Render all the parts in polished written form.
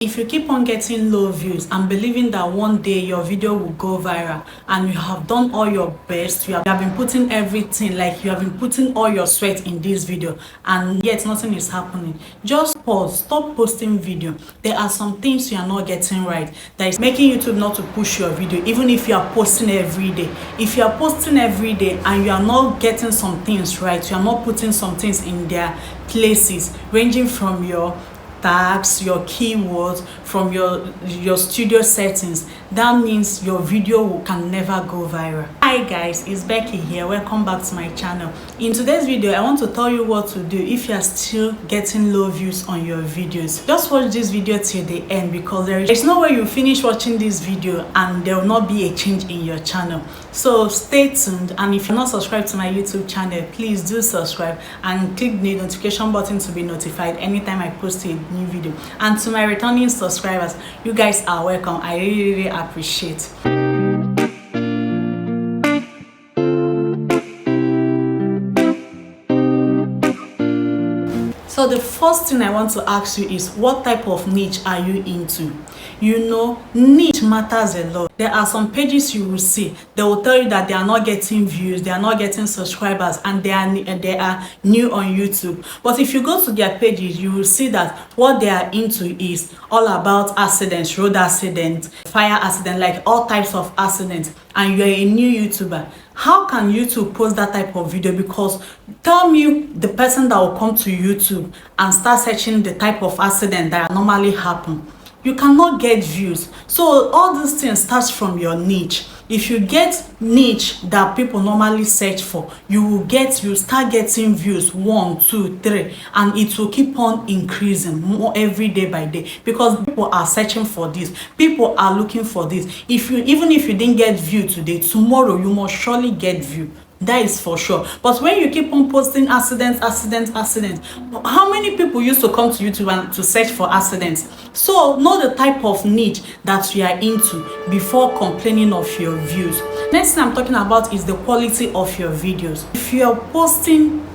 If you keep on getting low views and believing that one day your video will go viral and you have done all your best, you have been putting everything, like you have been putting all your sweat in this video and yet nothing is happening, just pause, stop posting video. There are some things you are not getting right that is making YouTube not to push your video even if you are posting every day. If you are posting every day and you are not getting some things right, you are not putting some things in their places, ranging from your tags, your keywords, from your studio settings, that means your video can never go viral. Hi guys, it's Becky here. Welcome back to my channel. In today's video, I want to tell you what to do if you are still getting low views on your videos. Just watch this video till the end because there's no way you finish watching this video and there will not be a change in your channel. So stay tuned, and if you're not subscribed to my YouTube channel, please do subscribe and click the notification button to be notified anytime I post a new video. And to my returning subscribers, you guys are welcome. I really appreciate. So the first thing I want to ask you is, what type of niche are you into? You know, niche matters a lot. There are some pages you will see, they will tell you that they are not getting views, they are not getting subscribers, and they are new on YouTube. But if you go to their pages, you will see that what they are into is all about accidents, road accidents, fire accident, like all types of accidents, and you are a new YouTuber. How can YouTube post that type of video? Because tell me the person that will come to YouTube and start searching the type of accident that normally happen. You cannot get views. So all these things starts from your niche. If you get niche that people normally search for, you start getting views 1, 2, 3, and it will keep on increasing more every day by day because people are searching for this, people are looking for this. Even if you didn't get view today, tomorrow you must surely get view. That is for sure. But when you keep on posting accidents, how many people used to come to YouTube and to search for accidents? So know the type of niche that you are into before complaining of your views. Next thing I'm talking about is the quality of your videos. If you are posting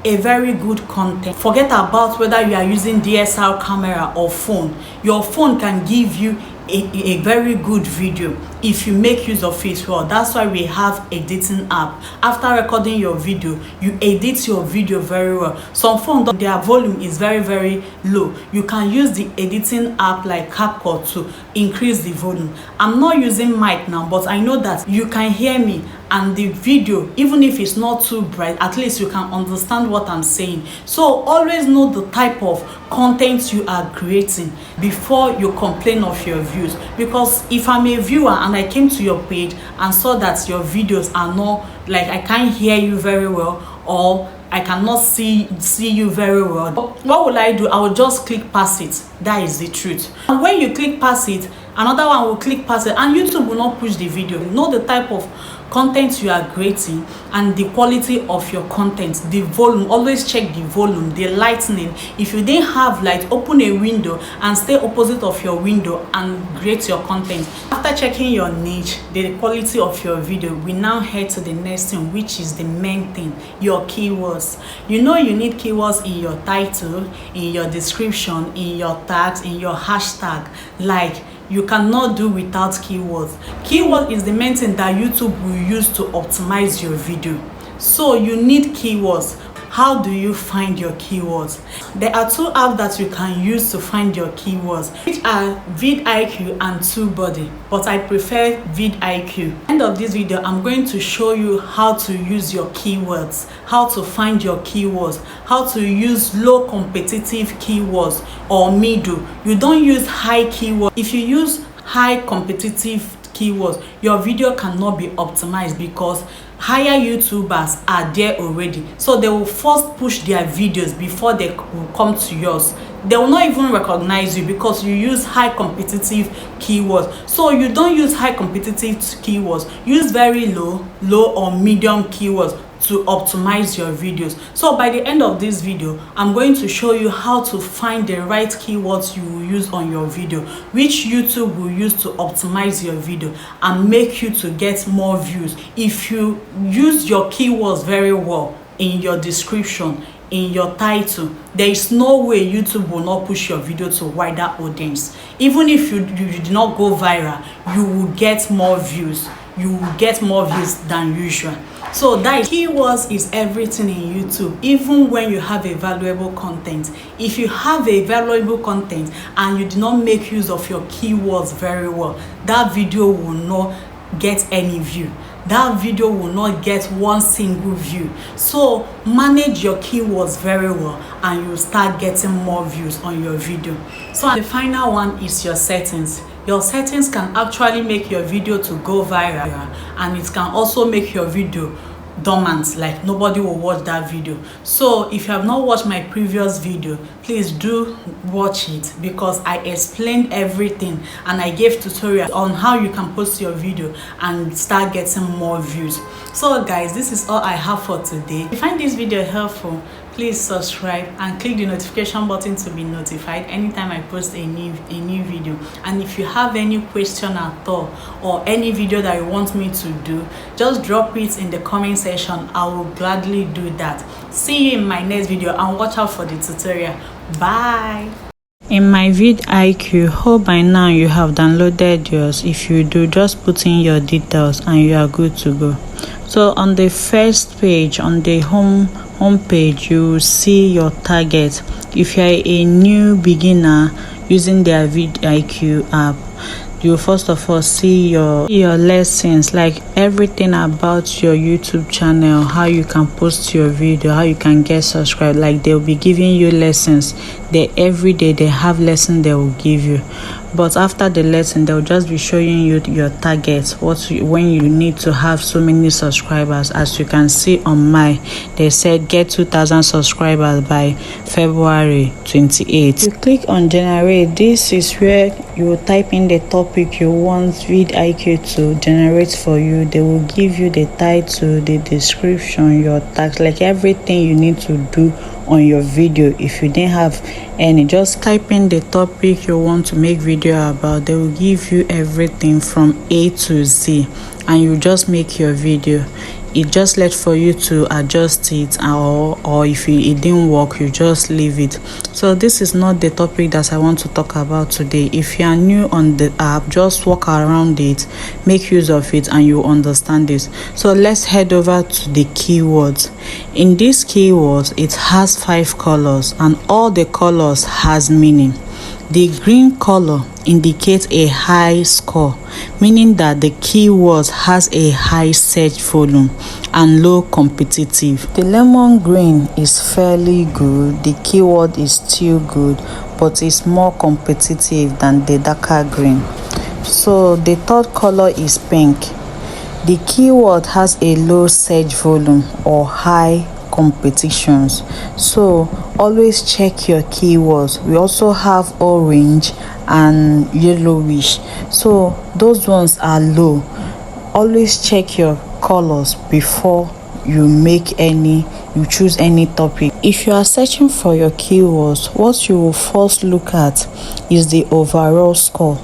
a very good content, forget about whether you are using DSLR camera or phone. Your phone can give you a very good video if you make use of it well. That's why we have editing app. After recording your video, you edit your video very well. Some phones, their volume is very low. You can use the editing app like CapCut to increase the volume. I'm not using mic now, but I know that you can hear me, and the video, even if it's not too bright, at least you can understand what I'm saying. So always know the type of content you are creating before you complain of your views. Because if I'm a viewer and I came to your page and saw that your videos are not, like, I can't hear you very well, or I cannot see you very well, what will I do? I will just click past it. That is the truth. And when you click past it, another one will click past it, and YouTube will not push the video. Know the type of content you are creating and the quality of your content, the volume. Always check the volume, the lightning. If you didn't have light, open a window and stay opposite of your window and create your content. After checking your niche, the quality of your video, we now head to the next thing, which is the main thing, your keywords. You know you need keywords in your title, in your description, in your tags, in your hashtag. Like, you cannot do without keywords. Keyword is the main thing that YouTube will use to optimize your video. So you need keywords. How do you find your keywords? There are two apps that you can use to find your keywords, which are vidIQ and TubeBuddy, but I prefer vidIQ. End of this video, I'm going to show you how to use your keywords, how to find your keywords, how to use low competitive keywords or middle. You don't use high keywords. If you use high competitive keywords, your video cannot be optimized because higher YouTubers are there already. So they will first push their videos before they will come to yours. They will not even recognize you because you use high competitive keywords. So you don't use high competitive keywords. Use very low or medium keywords to optimize your videos. So by the end of this video, I'm going to show you how to find the right keywords you will use on your video, which YouTube will use to optimize your video and make you to get more views. If you use your keywords very well in your description, in your title, there is no way YouTube will not push your video to a wider audience. Even if you did not go viral, you will get more views. You will get more views than usual. So that keywords is everything in YouTube. Even when you have a valuable content, if you have a valuable content and you do not make use of your keywords very well, that video will not get any view. That video will not get one single view. So manage your keywords very well and you'll start getting more views on your video. So the final one is your settings. Your settings can actually make your video to go viral, and it can also make your video dormant, like nobody will watch that video. So if you have not watched my previous video, please do watch it, because I explained everything and I gave tutorials on how you can post your video and start getting more views. So guys, this is all I have for today. If you find this video helpful, please subscribe and click the notification button to be notified anytime I post a new video. And if you have any question at all or any video that you want me to do, just drop it in the comment section. I will gladly do that. See you in my next video and watch out for the tutorial. Bye. In my vidIQ, hope by now you have downloaded yours. If you do, just put in your details and you are good to go. So on the first page, on the home page, you will see your target. If you are a new beginner using their vidIQ app, you first of all see your lessons, like everything about your YouTube channel, how you can post your video, how you can get subscribed. Like they'll be giving you lessons. Every day they have lessons they will give you. But after the lesson, they'll just be showing you your targets, when you need to have so many subscribers. As you can see on they said get 2,000 subscribers by February 28th. You click on generate. This is where you type in the topic you want vidIQ to generate for you. They will give you the title, the description, your tags, like everything you need to do on your video. If you didn't have any, just type in the topic you want to make video about. They will give you everything from A to Z and you just make your video. It just left for you to adjust it, or if it didn't work, you just leave it. So this is not the topic that I want to talk about today. If you are new on the app, just walk around it, make use of it, and you understand this. So let's head over to the keywords. In these keywords, it has 5 colors and all the colors has meaning. The green color indicates a high score, meaning that the keyword has a high search volume and low competitive. The lemon green is fairly good. The keyword is still good, but it's more competitive than the darker green. So the third color is pink. The keyword has a low search volume or high competitions. So always check your keywords. We also have orange and yellowish, so those ones are low. Always check your colors before you choose any topic. If you are searching for your keywords, what you will first look at is the overall score,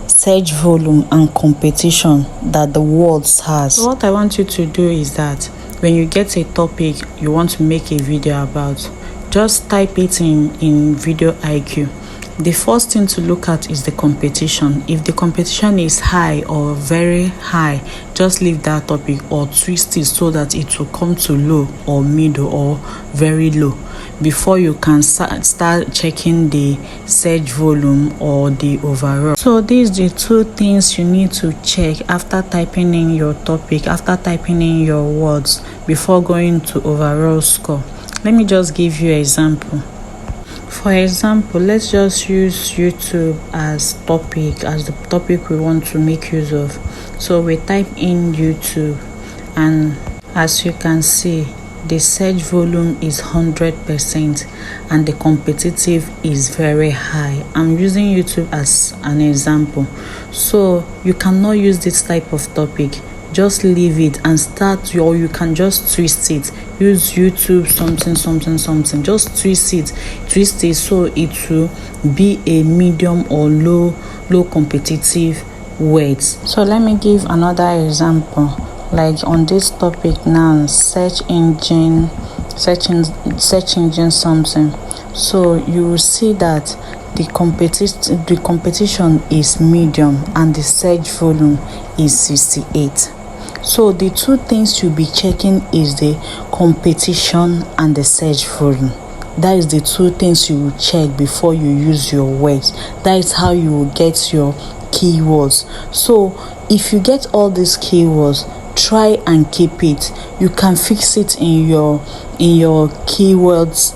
search volume and competition that the words has. So what I want you to do is that when you get a topic you want to make a video about, just type it in vidIQ. The first thing to look at is the competition. If the competition is high or very high, just leave that topic or twist it so that it will come to low or middle or very low before you can start checking the search volume or the overall. So these are the 2 things you need to check after typing in your topic, after typing in your words, before going to overall score. Let me just give you an example. For example, let's just use YouTube as the topic we want to make use of. So we type in YouTube, and as you can see, the search volume is 100% and the competitive is very high. I'm using YouTube as an example, so you cannot use this type of topic. Just leave it and start, or you can just twist it. Use YouTube something, just twist it so it will be a medium or low competitive words. So let me give another example. Like on this topic now, search engine search engine something, so you will see that the competition is medium and the search volume is 68. So the two things you'll be checking is the competition and the search volume. That is the two things you will check before you use your words. That is how you will get your keywords. So if you get all these keywords, try and keep it. You can fix it in your keywords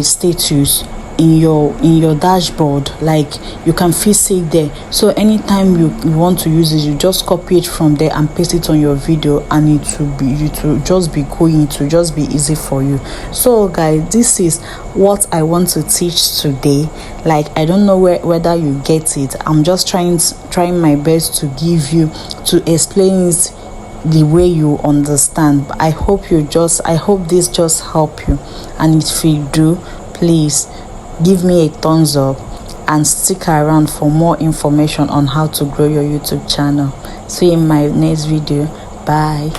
status in your dashboard. Like, you can fix it there, so anytime you want to use it, you just copy it from there and paste it on your video, and it will just be going, it will just be easy for you. So guys, this is what I want to teach today. Like, I don't know whether you get it. I'm just trying my best to explain it the way you understand. But I hope this just help you, and if you do, please give me a thumbs up and stick around for more information on how to grow your YouTube channel. See you in my next video. Bye.